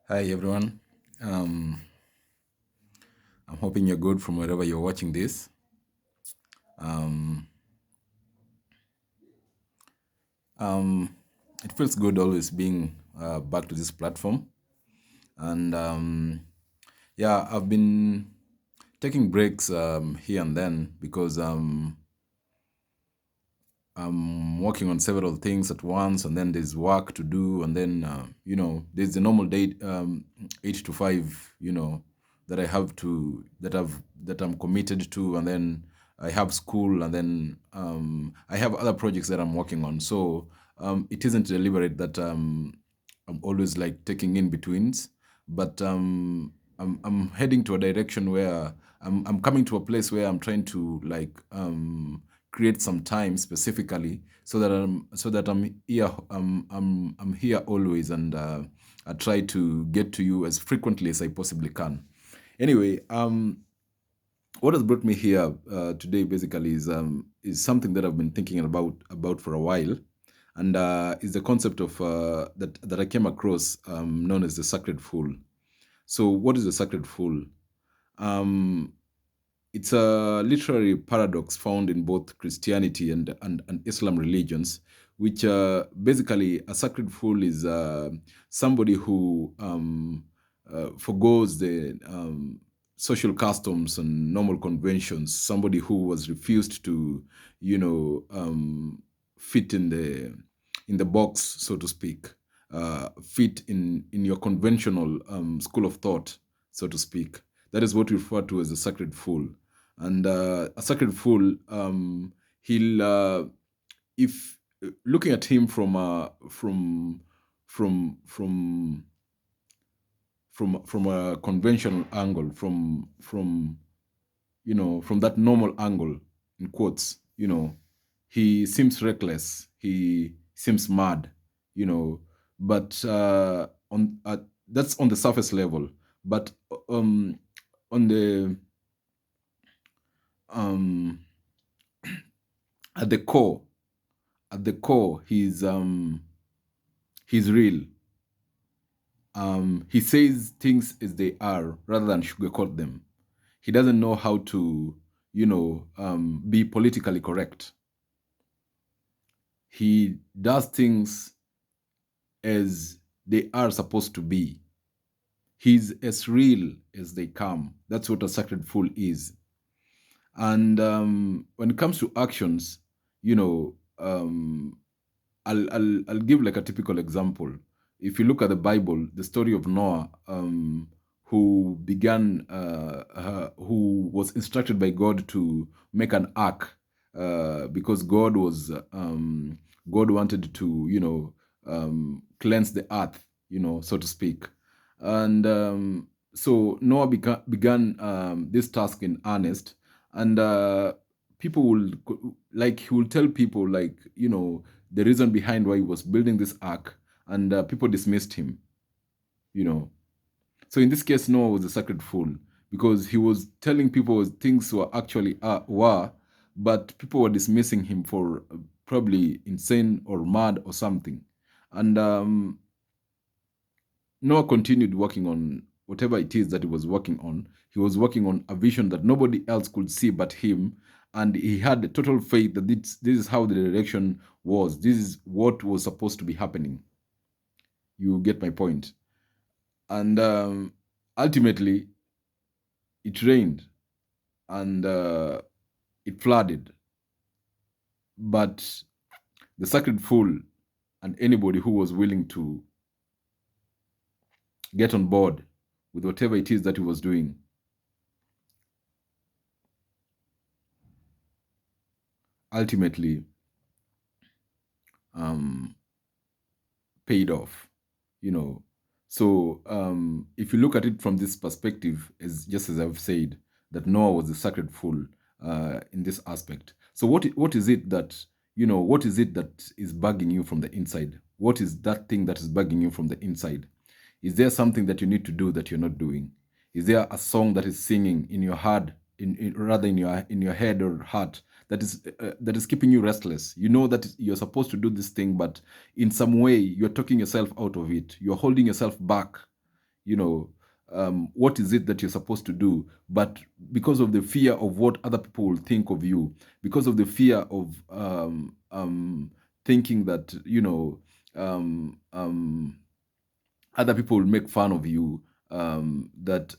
Hi everyone. Um, I'm hoping you're good from wherever you're watching this. Um, um, it feels good always being back to this platform, and yeah, I've been taking breaks here and then because I'm working on several things at once, and then there's work to do, and then there's the normal day, 8 to 5, that I have to that I'm committed to, and then I have school, and then I have other projects that I'm working on. So it isn't deliberate that I'm always like taking in betweens, but I'm heading to a direction where I'm coming to a place where I'm trying to like create some time specifically so that I'm here I'm here always, and I try to get to you as frequently as I possibly can. Anyway, what has brought me here today basically is something that I've been thinking about for a while, and is the concept of that I came across, known as the sacred fool. So, what is the sacred fool? Um, it's a literary paradox found in both Christianity and Islam religions, which basically a sacred fool is somebody who forgoes the social customs and normal conventions, somebody who was refused to, fit in the box, so to speak, fit in your conventional school of thought, so to speak. That is what we refer to as a sacred fool. And a sacred fool, he'll if looking at him from from a conventional angle, from that normal angle, in quotes, he seems reckless, he seems mad, you know but on that's on the surface level. But on the um at the core, he's real. He says things as they are rather than sugarcoat them. He doesn't know how to, be politically correct. He does things as they are supposed to be. He's as real as they come. That's what a sacred fool is. And when it comes to actions, you know, I'll give like a typical example. If you look at the Bible, the story of Noah, who was instructed by God to make an ark, because God wanted to, cleanse the earth, so to speak. And so Noah began this task in earnest, and people will, like, he will tell people, like, the reason behind why he was building this ark, and people dismissed him. you know so in this case, Noah was a sacred fool, because he was telling people things were, but people were dismissing him for probably insane or mad or something. And Noah continued working on whatever it is that he was working on. He was working on a vision that nobody else could see but him. And he had total faith that this is how the direction was. This is what was supposed to be happening. You get my point. And ultimately, it rained, and it flooded. But the sacred fool and anybody who was willing to get on board with whatever it is that he was doing, ultimately um, paid off. you know so if you look at it from this perspective, as just as I've said, that Noah was a sacred fool in this aspect. So what is it that, what is it that is bugging you from the inside? What is that thing that is bugging you from the inside? Is there something that you need to do that you're not doing? Is there a song that is singing in your heart, rather in your head or heart, that is keeping you restless? You know that you're supposed to do this thing, but in some way you're talking yourself out of it. You're holding yourself back. you know, what is it that you're supposed to do, but because of the fear of what other people will think of you, because of the fear of thinking that, um, um, other people will make fun of you, that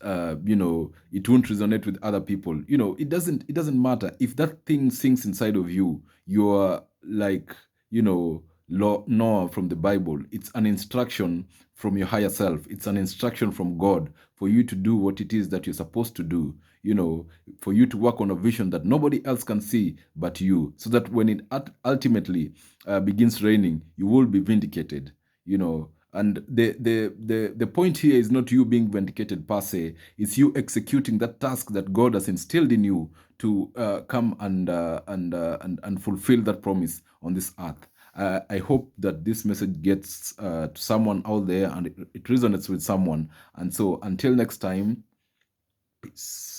it won't resonate with other people. It doesn't matter if that thing sinks inside of you. You're like, Noah from the Bible. It's an instruction from your higher self. It's an instruction from God for you to do what it is that you're supposed to do, for you to work on a vision that nobody else can see but you, so that when it ultimately begins raining, you will be vindicated. And the point here is not you being vindicated per se. It's you executing that task that God has instilled in you to come and fulfill that promise on this earth. I hope that this message gets to someone out there, and it resonates with someone. And so until next time, peace.